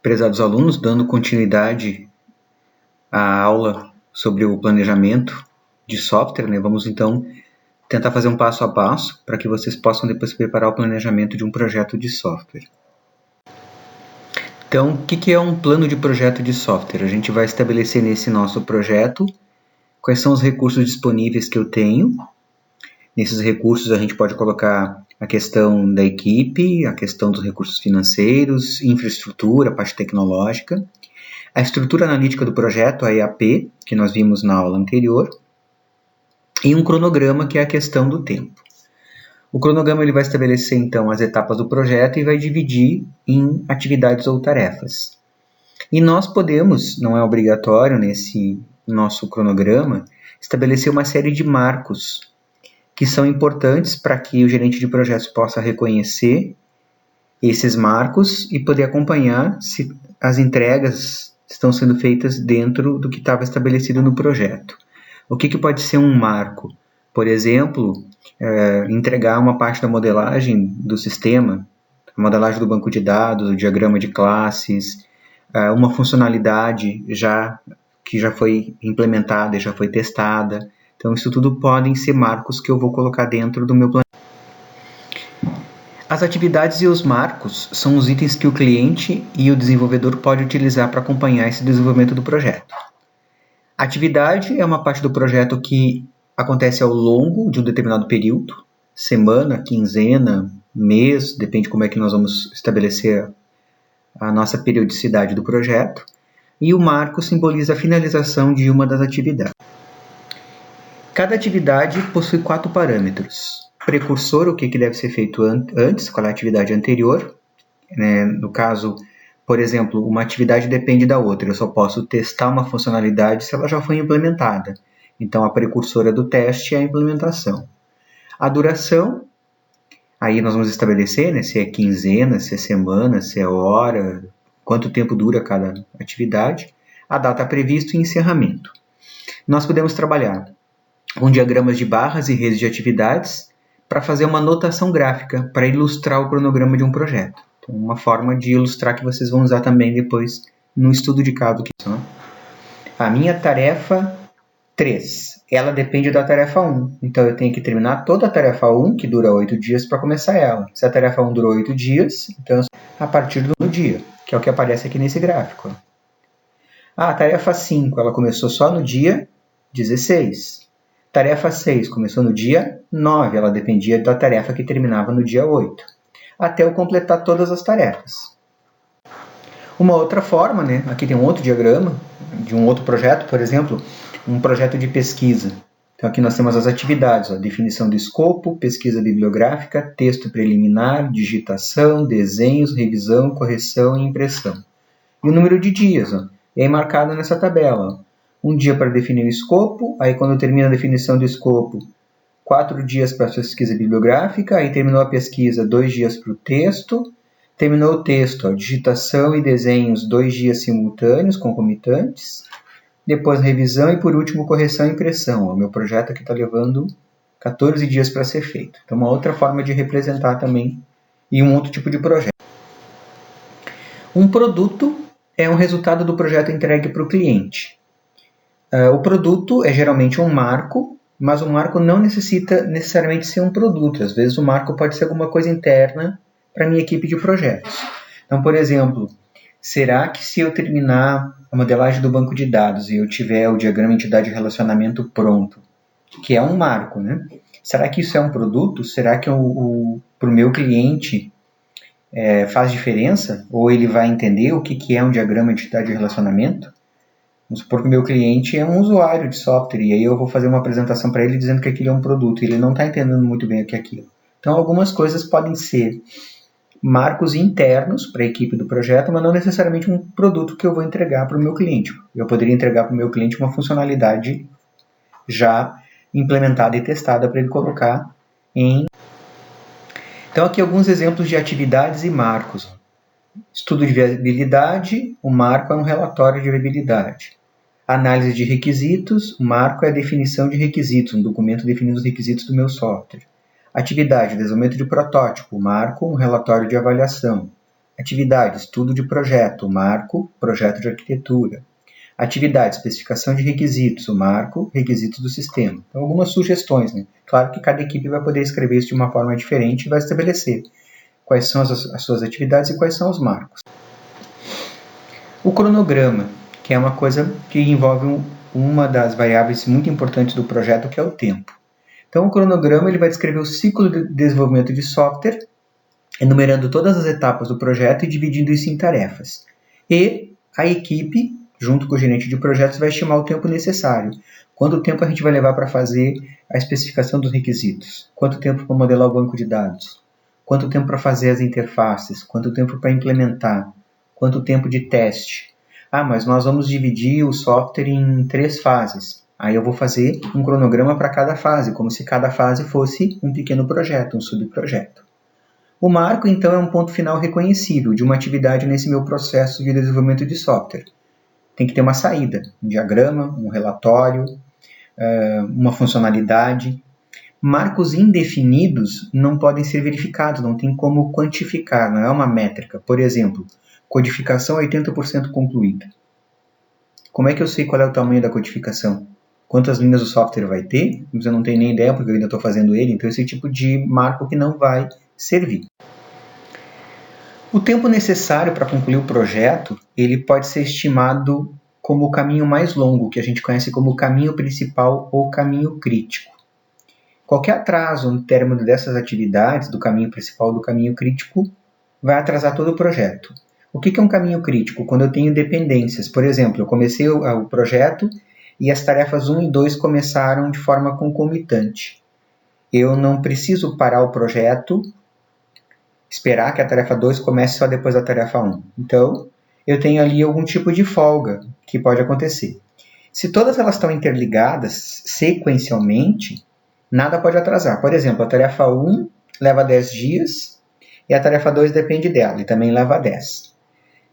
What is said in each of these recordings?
Prezados alunos, dando continuidade à aula sobre o planejamento de software, né? Vamos então tentar fazer um passo a passo para que vocês possam depois preparar o planejamento de um projeto de software. Então, o que é um plano de projeto de software? A gente vai estabelecer nesse nosso projeto quais são os recursos disponíveis que eu tenho. Nesses recursos a gente pode colocar a questão da equipe, a questão dos recursos financeiros, infraestrutura, a parte tecnológica, a estrutura analítica do projeto, a EAP, que nós vimos na aula anterior, e um cronograma, que é a questão do tempo. O cronograma ele vai estabelecer, então, as etapas do projeto e vai dividir em atividades ou tarefas. E nós podemos, não é obrigatório nesse nosso cronograma, estabelecer uma série de marcos que são importantes para que o gerente de projetos possa reconhecer esses marcos e poder acompanhar se as entregas estão sendo feitas dentro do que estava estabelecido no projeto. O que pode ser um marco? Por exemplo, entregar uma parte da modelagem do sistema, a modelagem do banco de dados, o diagrama de classes, uma funcionalidade que já foi implementada e já foi testada. Então, isso tudo podem ser marcos que eu vou colocar dentro do meu plano. As atividades e os marcos são os itens que o cliente e o desenvolvedor podem utilizar para acompanhar esse desenvolvimento do projeto. A atividade é uma parte do projeto que acontece ao longo de um determinado período, semana, quinzena, mês, depende como é que nós vamos estabelecer a nossa periodicidade do projeto. E o marco simboliza a finalização de uma das atividades. Cada atividade possui 4 parâmetros. Precursor, o que deve ser feito antes, qual é a atividade anterior. No caso, por exemplo, uma atividade depende da outra. Eu só posso testar uma funcionalidade se ela já foi implementada. Então, a precursora do teste é a implementação. A duração, aí nós vamos estabelecer se é quinzena, se é semana, se é hora, quanto tempo dura cada atividade. A data prevista e encerramento. Nós podemos trabalhar com diagramas de barras e redes de atividades para fazer uma notação gráfica para ilustrar o cronograma de um projeto. Então, uma forma de ilustrar que vocês vão usar também depois no estudo de caso. A minha tarefa 3, ela depende da tarefa 1. Então, eu tenho que terminar toda a tarefa 1, que dura 8 dias, para começar ela. Se a tarefa 1 durou 8 dias, então a partir do dia, que é o que aparece aqui nesse gráfico. A tarefa 5, ela começou só no dia 16. Tarefa 6 começou no dia 9, ela dependia da tarefa que terminava no dia 8, até eu completar todas as tarefas. Uma outra forma, aqui tem um outro diagrama de um outro projeto, por exemplo, um projeto de pesquisa. Então aqui nós temos as atividades, definição do escopo, pesquisa bibliográfica, texto preliminar, digitação, desenhos, revisão, correção e impressão. E o número de dias, é marcado nessa tabela. Um dia para definir o escopo, aí quando termina a definição do escopo, 4 dias para a pesquisa bibliográfica, aí terminou a pesquisa, 2 dias para o texto, terminou o texto, digitação e desenhos, 2 dias simultâneos, concomitantes, depois revisão e por último correção e impressão. O meu projeto aqui está levando 14 dias para ser feito. Então uma outra forma de representar também e um outro tipo de projeto. Um produto é um resultado do projeto entregue para o cliente. O produto é geralmente um marco, mas o marco não necessita necessariamente ser um produto. Às vezes o marco pode ser alguma coisa interna para a minha equipe de projetos. Então, por exemplo, será que se eu terminar a modelagem do banco de dados e eu tiver o diagrama entidade relacionamento pronto, que é um marco, será que isso é um produto? Será que para o meu cliente faz diferença? Ou ele vai entender o que é um diagrama entidade relacionamento? Vamos supor que o meu cliente é um usuário de software e aí eu vou fazer uma apresentação para ele dizendo que aquilo é um produto e ele não está entendendo muito bem o que é aquilo. Então, algumas coisas podem ser marcos internos para a equipe do projeto, mas não necessariamente um produto que eu vou entregar para o meu cliente. Eu poderia entregar para o meu cliente uma funcionalidade já implementada e testada para ele colocar em... Então, aqui alguns exemplos de atividades e marcos. Estudo de viabilidade, o marco é um relatório de viabilidade. Análise de requisitos, o marco é a definição de requisitos, um documento definindo os requisitos do meu software. Atividade, desenvolvimento de protótipo, o marco, um relatório de avaliação. Atividade, estudo de projeto, o marco, projeto de arquitetura. Atividade, especificação de requisitos, o marco, requisitos do sistema. Então, algumas sugestões, né? Claro que cada equipe vai poder escrever isso de uma forma diferente e vai estabelecer quais são as suas atividades e quais são os marcos. O cronograma, que é uma coisa que envolve uma das variáveis muito importantes do projeto, que é o tempo. Então, o cronograma ele vai descrever o ciclo de desenvolvimento de software, enumerando todas as etapas do projeto e dividindo isso em tarefas. E a equipe, junto com o gerente de projetos, vai estimar o tempo necessário. Quanto tempo a gente vai levar para fazer a especificação dos requisitos? Quanto tempo para modelar o banco de dados? Quanto tempo para fazer as interfaces? Quanto tempo para implementar? Quanto tempo de teste? Mas nós vamos dividir o software em 3 fases. Aí eu vou fazer um cronograma para cada fase, como se cada fase fosse um pequeno projeto, um subprojeto. O marco, então, é um ponto final reconhecível de uma atividade nesse meu processo de desenvolvimento de software. Tem que ter uma saída, um diagrama, um relatório, uma funcionalidade. Marcos indefinidos não podem ser verificados, não tem como quantificar, não é uma métrica. Por exemplo, codificação 80% concluída. Como é que eu sei qual é o tamanho da codificação? Quantas linhas o software vai ter? Eu não tenho nem ideia, porque eu ainda estou fazendo ele, então esse tipo de marco que não vai servir. O tempo necessário para concluir o projeto, ele pode ser estimado como o caminho mais longo, que a gente conhece como o caminho principal ou caminho crítico. Qualquer atraso no término dessas atividades, do caminho principal ou do caminho crítico, vai atrasar todo o projeto. O que é um caminho crítico? Quando eu tenho dependências. Por exemplo, eu comecei o projeto e as tarefas 1 e 2 começaram de forma concomitante. Eu não preciso parar o projeto, esperar que a tarefa 2 comece só depois da tarefa 1. Então, eu tenho ali algum tipo de folga que pode acontecer. Se todas elas estão interligadas sequencialmente, nada pode atrasar. Por exemplo, a tarefa 1 leva 10 dias e a tarefa 2 depende dela e também leva 10.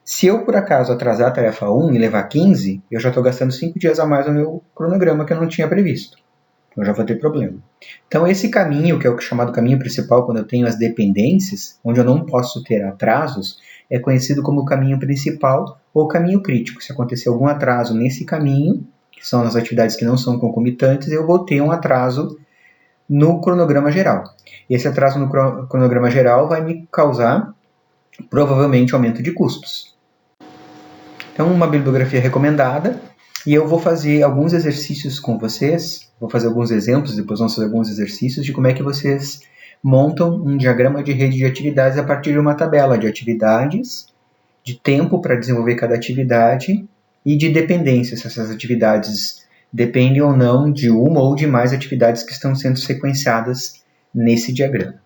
Se eu, por acaso, atrasar a tarefa 1 e levar 15, eu já estou gastando 5 dias a mais no meu cronograma que eu não tinha previsto. Eu já vou ter problema. Então, esse caminho, que é o chamado caminho principal, quando eu tenho as dependências, onde eu não posso ter atrasos, é conhecido como caminho principal ou caminho crítico. Se acontecer algum atraso nesse caminho, que são as atividades que não são concomitantes, eu vou ter um atraso no cronograma geral. Esse atraso no cronograma geral vai me causar, provavelmente, aumento de custos. Então, uma bibliografia recomendada, e eu vou fazer alguns exercícios com vocês, vou fazer alguns exemplos, depois vamos fazer alguns exercícios de como é que vocês montam um diagrama de rede de atividades a partir de uma tabela de atividades, de tempo para desenvolver cada atividade e de dependência, se essas atividades dependem ou não de uma ou de mais atividades que estão sendo sequenciadas nesse diagrama.